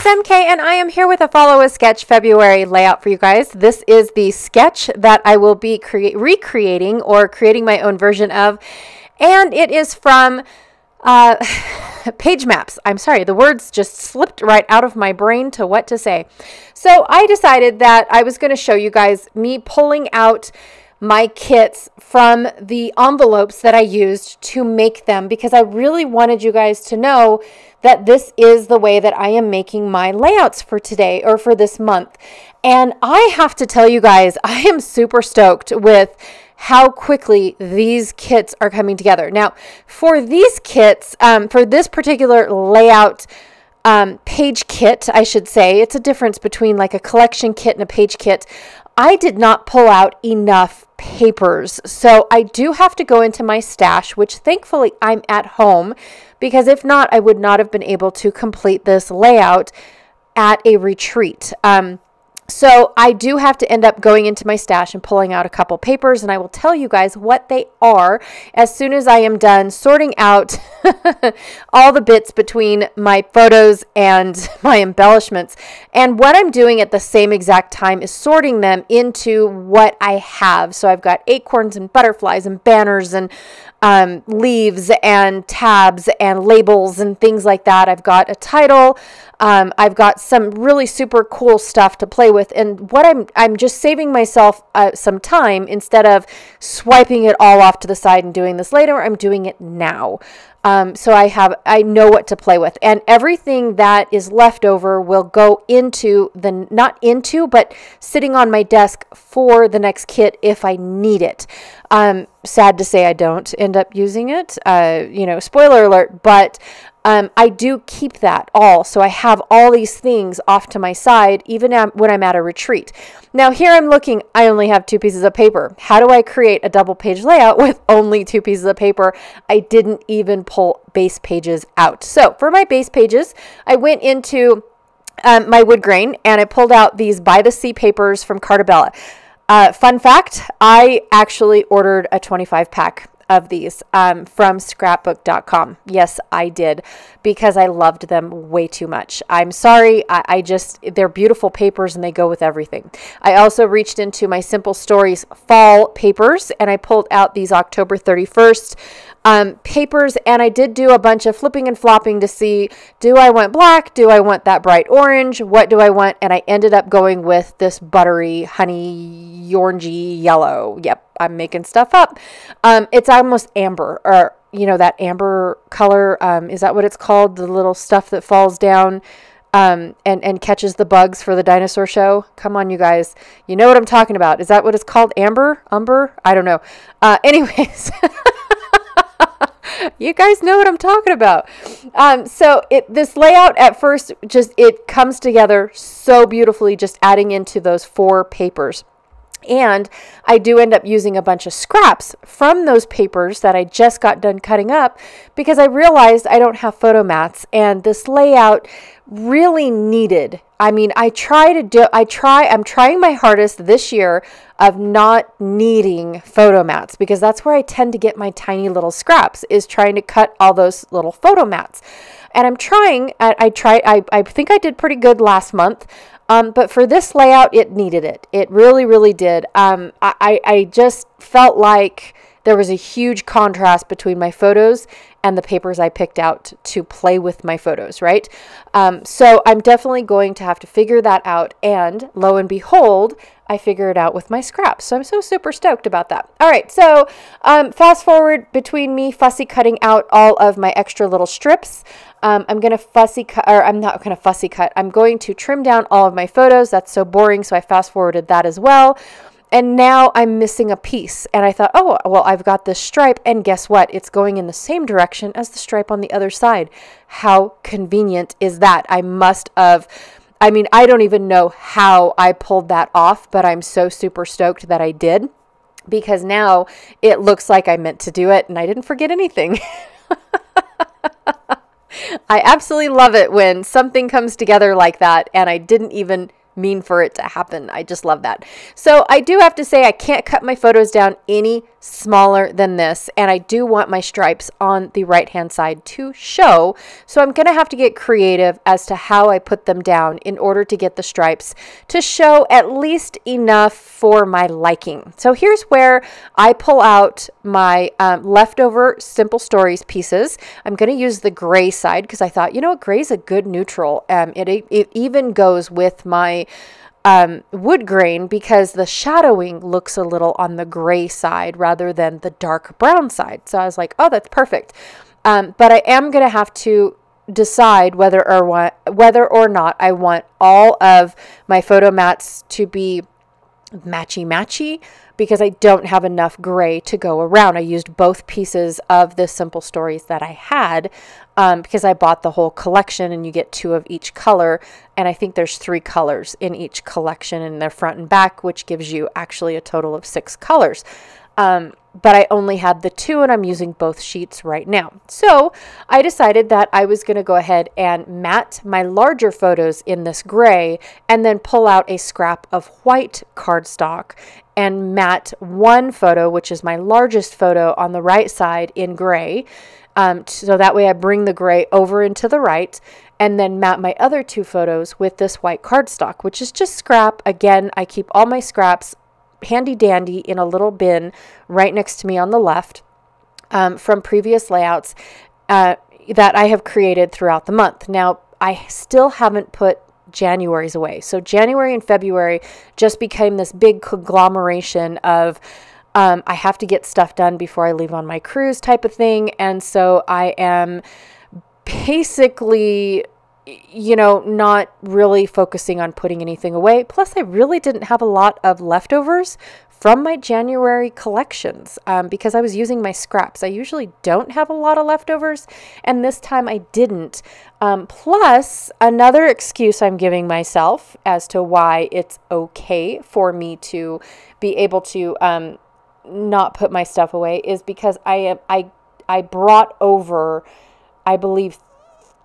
MK, and I am here with a Follow a Sketch February layout for you guys. This is the sketch that I will be recreating or creating my own version of, and it is from Page Maps. I'm sorry, the words just slipped right out of my brain to what to say. So I decided that I was going to show you guys me pulling out my kits from the envelopes that I used to make them, because I really wanted you guys to know that this is the way that I am making my layouts for today or for this month. And I have to tell you guys, I am super stoked with how quickly these kits are coming together. Now, for these kits, for this particular layout page kit, I should say, it's a difference between like a collection kit and a page kit. I did not pull out enough papers. So I do have to go into my stash, which thankfully I'm at home, because if not, I would not have been able to complete this layout at a retreat. So I do have to end up going into my stash and pulling out a couple papers, and I will tell you guys what they are as soon as I am done sorting out all the bits between my photos and my embellishments. And what I'm doing at the same exact time is sorting them into what I have. So I've got acorns and butterflies and banners and leaves and tabs and labels and things like that. I've got a title. I've got some really super cool stuff to play with, and what I'm just saving myself some time. Instead of swiping it all off to the side and doing this later, I'm doing it now. So I know what to play with, and everything that is left over will go into but sitting on my desk for the next kit if I need it. Sad to say I don't end up using it, spoiler alert, but I do keep that all. So I have all these things off to my side, even when I'm at a retreat. Now here I'm looking, I only have 2 pieces of paper. How do I create a double page layout with only 2 pieces of paper? I didn't even pull base pages out. So for my base pages, I went into my wood grain and I pulled out these By the Sea papers from Cartabella. Fun fact, I actually ordered a 25 pack of these from scrapbook.com. Yes, I did, because I loved them way too much. I'm sorry. They're beautiful papers and they go with everything. I also reached into my Simple Stories fall papers and I pulled out these October 31st papers, and I did do a bunch of flipping and flopping to see, do I want black? Do I want that bright orange? What do I want? And I ended up going with this buttery, honey, orangey yellow. Yep, I'm making stuff up. It's almost amber, or that amber color. Is that what it's called? The little stuff that falls down and catches the bugs for the dinosaur show. Come on, you guys. You know what I'm talking about. Is that what it's called? Amber? Umber? I don't know. Anyways. You guys know what I'm talking about. So this layout at first, it comes together so beautifully, just adding into those 4 papers. And I do end up using a bunch of scraps from those papers that I just got done cutting up, because I realized I don't have photo mats, and this layout really needed. I'm trying my hardest this year of not needing photo mats, because that's where I tend to get my tiny little scraps, is trying to cut all those little photo mats. And I'm trying, I think I did pretty good last month. But for this layout, it needed it. It really, really did. I just felt like there was a huge contrast between my photos and the papers I picked out to play with my photos, right? So I'm definitely going to have to figure that out. And lo and behold, I figure it out with my scraps. So I'm so super stoked about that. All right, so fast forward between me fussy cutting out all of my extra little strips. I'm going to fussy cut, or I'm not going to fussy cut. I'm going to trim down all of my photos. That's so boring, so I fast forwarded that as well. And now I'm missing a piece. And I thought, oh, well, I've got this stripe, and guess what? It's going in the same direction as the stripe on the other side. How convenient is that? I don't even know how I pulled that off, but I'm so super stoked that I did, because now it looks like I meant to do it and I didn't forget anything. I absolutely love it when something comes together like that and I didn't even mean for it to happen. I just love that. So I do have to say I can't cut my photos down any smaller than this, and I do want my stripes on the right hand side to show. So I'm going to have to get creative as to how I put them down in order to get the stripes to show at least enough for my liking. So here's where I pull out my leftover Simple Stories pieces. I'm going to use the gray side because I thought, you know what, gray is a good neutral. It even goes with my wood grain because the shadowing looks a little on the gray side rather than the dark brown side. So I was like, oh, that's perfect. But I am going to have to decide whether or not I want all of my photo mats to be matchy because I don't have enough gray to go around. I used both pieces of the Simple Stories that I had because I bought the whole collection and you get 2 of each color. And I think there's 3 colors in each collection in their front and back, which gives you actually a total of 6 colors. But I only had the 2 and I'm using both sheets right now. So I decided that I was going to go ahead and mat my larger photos in this gray and then pull out a scrap of white cardstock and mat one photo, which is my largest photo on the right side in gray. So that way I bring the gray over into the right and then mat my other 2 photos with this white cardstock, which is just scrap. Again, I keep all my scraps handy dandy in a little bin right next to me on the left from previous layouts that I have created throughout the month. Now, I still haven't put January's away. So January and February just became this big conglomeration of I have to get stuff done before I leave on my cruise type of thing. And so I am basically, you know, not really focusing on putting anything away. Plus, I really didn't have a lot of leftovers from my January collections because I was using my scraps. I usually don't have a lot of leftovers, and this time I didn't. Plus, another excuse I'm giving myself as to why it's okay for me to be able to not put my stuff away is because I brought over, I believe,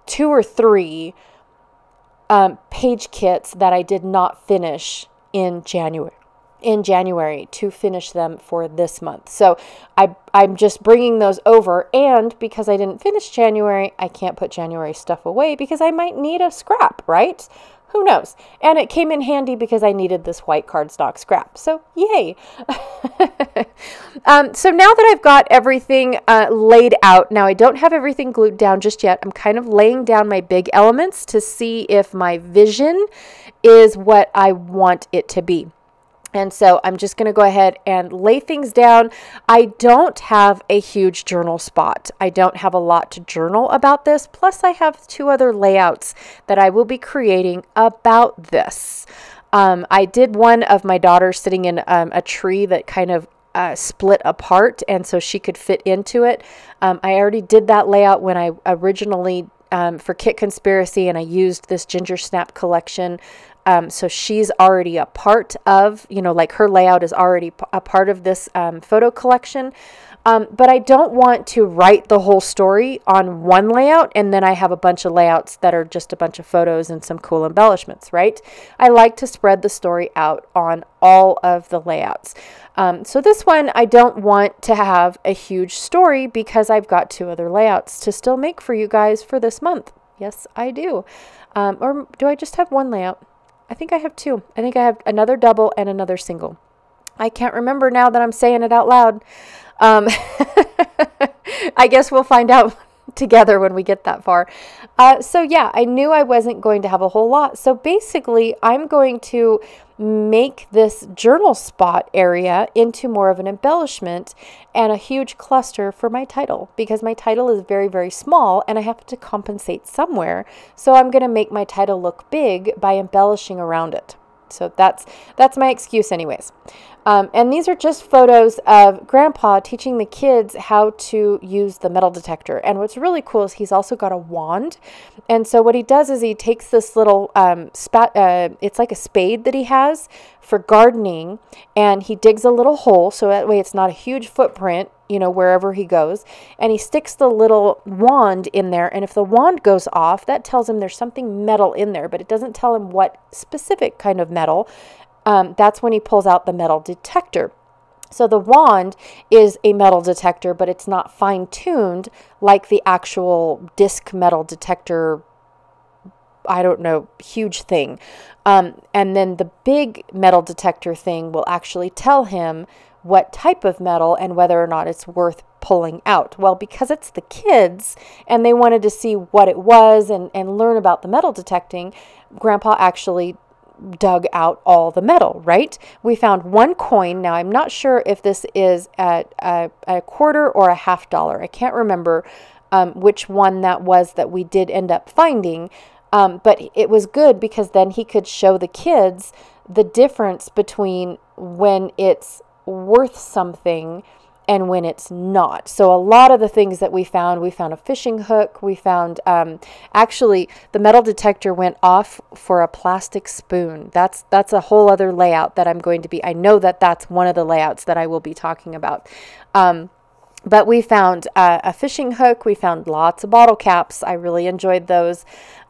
2 or 3 page kits that I did not finish in January to finish them for this month. So I'm just bringing those over, and because I didn't finish January, I can't put January stuff away because I might need a scrap, right? Who knows? And it came in handy because I needed this white cardstock scrap. So yay. So now that I've got everything laid out, now I don't have everything glued down just yet. I'm kind of laying down my big elements to see if my vision is what I want it to be. And so I'm just going to go ahead and lay things down. I don't have a huge journal spot. I don't have a lot to journal about this. Plus, I have 2 other layouts that I will be creating about this. I did one of my daughters sitting in a tree that kind of split apart, and so she could fit into it. I already did that layout when I originally for Kit Conspiracy, and I used this Ginger Snap collection. So she's already a part of, you know, like her layout is already a part of this photo collection. But I don't want to write the whole story on one layout and then I have a bunch of layouts that are just a bunch of photos and some cool embellishments, right? I like to spread the story out on all of the layouts. So this one, I don't want to have a huge story because I've got 2 other layouts to still make for you guys for this month. Yes, I do. Or do I just have 1 layout? I think I have 2. I think I have another double and another single. I can't remember now that I'm saying it out loud. I guess we'll find out together when we get that far. So yeah, I knew I wasn't going to have a whole lot. So basically, I'm going to make this journal spot area into more of an embellishment and a huge cluster for my title because my title is very, very small and I have to compensate somewhere. So I'm going to make my title look big by embellishing around it. So that's my excuse anyways. And these are just photos of Grandpa teaching the kids how to use the metal detector. And what's really cool is he's also got a wand. And so what he does is he takes this little it's like a spade that he has for gardening, and he digs a little hole so that way it's not a huge footprint. wherever he goes. And he sticks the little wand in there. And if the wand goes off, that tells him there's something metal in there, but it doesn't tell him what specific kind of metal. That's when he pulls out the metal detector. So the wand is a metal detector, but it's not fine-tuned like the actual disc metal detector, I don't know, huge thing. And then the big metal detector thing will actually tell him what type of metal and whether or not it's worth pulling out. Well, because it's the kids and they wanted to see what it was and learn about the metal detecting, Grandpa actually dug out all the metal, right? We found one coin. Now, I'm not sure if this is a quarter or a $50. I can't remember which one that was that we did end up finding. But it was good because then he could show the kids the difference between when it's worth something and when it's not. So a lot of the things that we found a fishing hook. We found, actually, the metal detector went off for a plastic spoon. That's a whole other layout that I'm going to be, I know that that's one of the layouts that I will be talking about. But we found a fishing hook. We found lots of bottle caps. I really enjoyed those.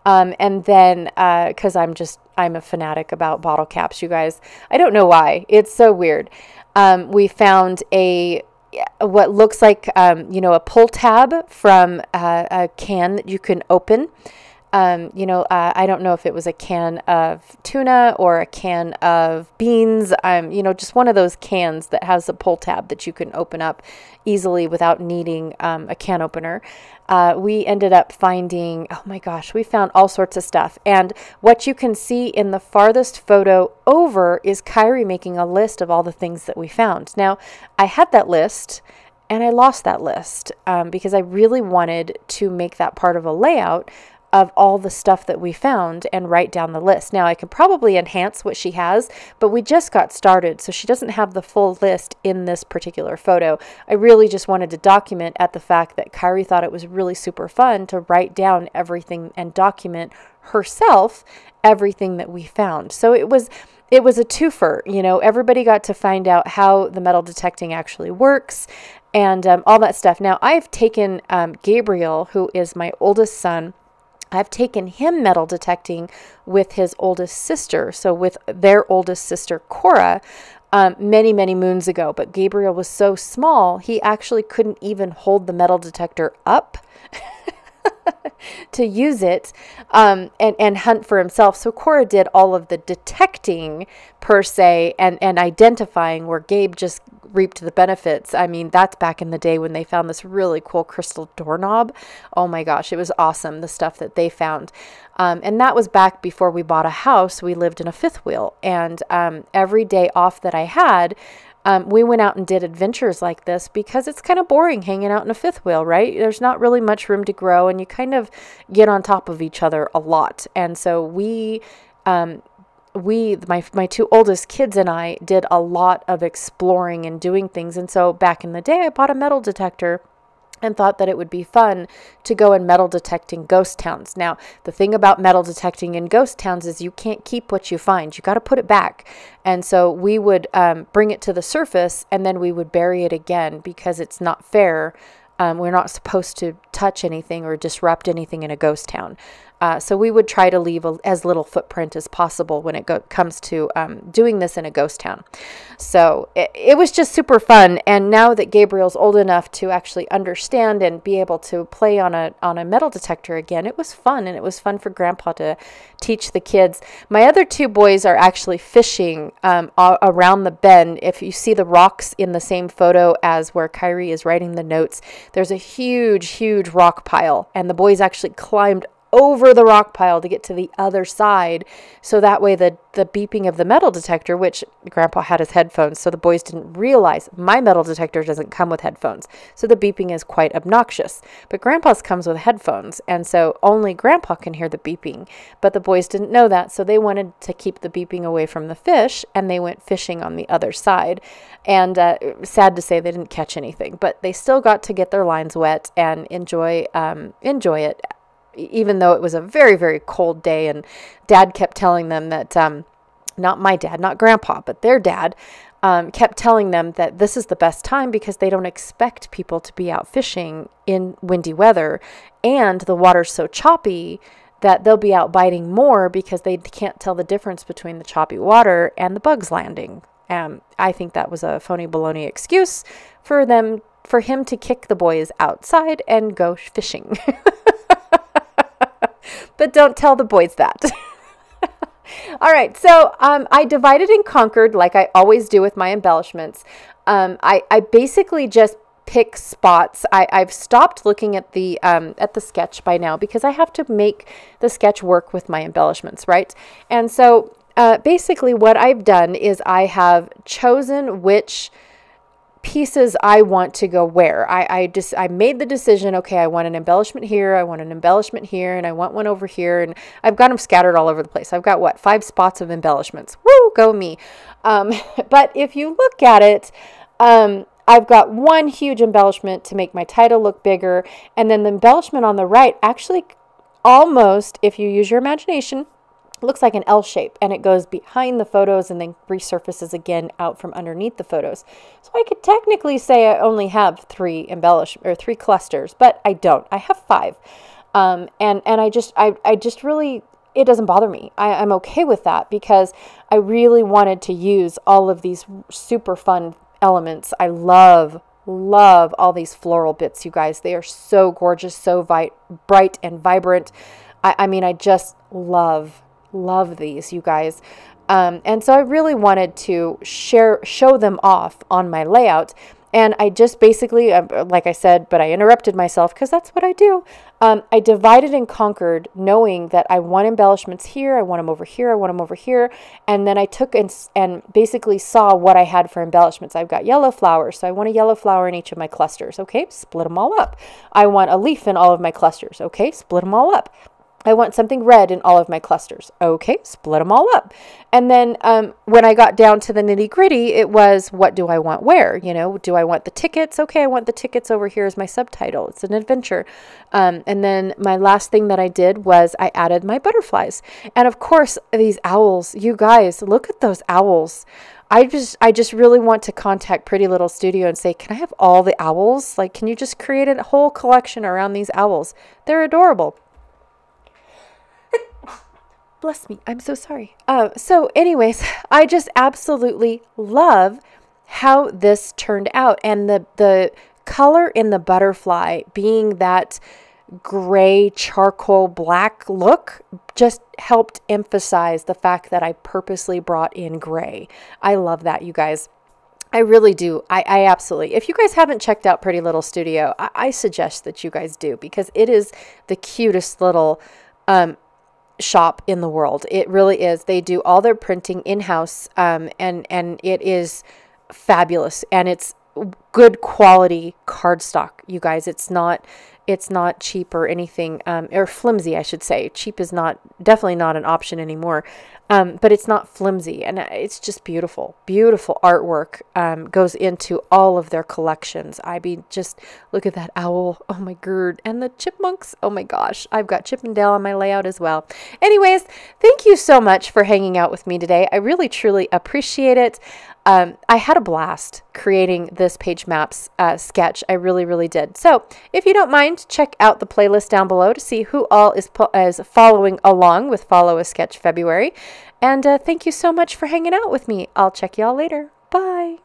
And then, because I'm a fanatic about bottle caps, you guys. I don't know why. It's so weird. We found what looks like, a pull tab from a can that you can open. I don't know if it was a can of tuna or a can of beans, just one of those cans that has a pull tab that you can open up easily without needing a can opener. We ended up finding, oh my gosh, we found all sorts of stuff. And what you can see in the farthest photo over is Kyrie making a list of all the things that we found. Now, I had that list and I lost that list because I really wanted to make that part of a layout of all the stuff that we found and write down the list. Now, I could probably enhance what she has, but we just got started, so she doesn't have the full list in this particular photo. I really just wanted to document at the fact that Kyrie thought it was really super fun to write down everything and document herself everything that we found. So it was a twofer. Everybody got to find out how the metal detecting actually works and all that stuff. Now, I've taken Gabriel, who is my oldest son, I've taken him metal detecting with his oldest sister, so with their oldest sister, Cora, many, many moons ago. But Gabriel was so small, he actually couldn't even hold the metal detector up to use it and hunt for himself. So Cora did all of the detecting per se and identifying, where Gabe just reaped the benefits. I mean, that's back in the day when they found this really cool crystal doorknob. Oh my gosh, it was awesome, the stuff that they found. And that was back before we bought a house. We lived in a fifth wheel, and every day off that I had, we went out and did adventures like this because it's kind of boring hanging out in a fifth wheel, right? There's not really much room to grow, and you kind of get on top of each other a lot. And so my two oldest kids and I did a lot of exploring and doing things. And so back in the day, I bought a metal detector and thought that it would be fun to go and metal detecting ghost towns. Now, the thing about metal detecting in ghost towns is you can't keep what you find. You got to put it back. And so we would bring it to the surface and then we would bury it again because it's not fair. We're not supposed to touch anything or disrupt anything in a ghost town. So we would try to leave as little footprint as possible when it comes to doing this in a ghost town. So it was just super fun. And now that Gabriel's old enough to actually understand and be able to play on a metal detector again, it was fun. And it was fun for Grandpa to teach the kids. My other two boys are actually fishing around the bend. If you see the rocks in the same photo as where Kyrie is writing the notes, there's a huge, huge rock pile. And the boys actually climbed over the rock pile to get to the other side. So that way the beeping of the metal detector, which Grandpa had his headphones, so the boys didn't realize my metal detector doesn't come with headphones. So the beeping is quite obnoxious. But Grandpa's comes with headphones. And so only Grandpa can hear the beeping. But the boys didn't know that. So they wanted to keep the beeping away from the fish. And they went fishing on the other side. And sad to say they didn't catch anything. But they still got to get their lines wet and enjoy it, even though it was a very, very cold day. And Dad kept telling them that, not my dad, not Grandpa, but their dad, kept telling them that this is the best time because they don't expect people to be out fishing in windy weather, and the water's so choppy that they'll be out biting more because they can't tell the difference between the choppy water and the bugs landing. I think that was a phony baloney excuse for him to kick the boys outside and go fishing. But don't tell the boys that. All right, so I divided and conquered like I always do with my embellishments. I basically just pick spots. I've stopped looking at the sketch by now because I have to make the sketch work with my embellishments, right? And so basically what I've done is I have chosen which pieces I want to go where. I made the decision, okay, I want an embellishment here, I want an embellishment here, and I want one over here, and I've got them scattered all over the place. I've got, what, 5 spots of embellishments. Woo, go me. But if you look at it, I've got one huge embellishment to make my title look bigger, and then the embellishment on the right actually almost, if you use your imagination, looks like an L shape, and it goes behind the photos and then resurfaces again out from underneath the photos. So I could technically say I only have 3 clusters, but I don't. I have 5. And I just really, it doesn't bother me. I'm okay with that because I really wanted to use all of these super fun elements. I love all these floral bits, you guys. They are so gorgeous, so bright and vibrant. I mean, I just love these, you guys. And so I really wanted to show them off on my layout. And I just basically, like I said, but I interrupted myself because that's what I do. I divided and conquered, knowing that I want embellishments here, I want them over here, I want them over here. And then I took and basically saw what I had for embellishments. I've got yellow flowers, so I want a yellow flower in each of my clusters. Okay, split them all up. I want a leaf in all of my clusters. Okay, split them all up. I want something red in all of my clusters. Okay, split them all up. And then when I got down to the nitty gritty, it was, what do I want where? You know, do I want the tickets? Okay, I want the tickets over here as my subtitle. It's an adventure. And then my last thing that I did was I added my butterflies. And of course, these owls, you guys, look at those owls. I just really want to contact Pretty Little Studio and say, can I have all the owls? Like, can you just create a whole collection around these owls? They're adorable. Bless me. I'm so sorry. So anyways, I just absolutely love how this turned out. And the color in the butterfly being that gray charcoal black look just helped emphasize the fact that I purposely brought in gray. I love that, you guys. I really do. I absolutely. If you guys haven't checked out Pretty Little Studio, I suggest that you guys do, because it is the cutest little shop in the world. It really is. They do all their printing in-house, and it is fabulous, and it's good quality cardstock, you guys. It's not cheap or anything, or flimsy, I should say. Cheap is definitely not an option anymore. But it's not flimsy, and it's just beautiful. Beautiful artwork goes into all of their collections. I mean, just look at that owl. Oh my god. And the chipmunks. Oh my gosh. I've got Chip and Dale on my layout as well. Anyways, thank you so much for hanging out with me today. I really, truly appreciate it. I had a blast creating this page maps sketch. I really, really did. So if you don't mind, check out the playlist down below to see who all is following along with Follow a Sketch February. And thank you so much for hanging out with me. I'll check y'all later. Bye.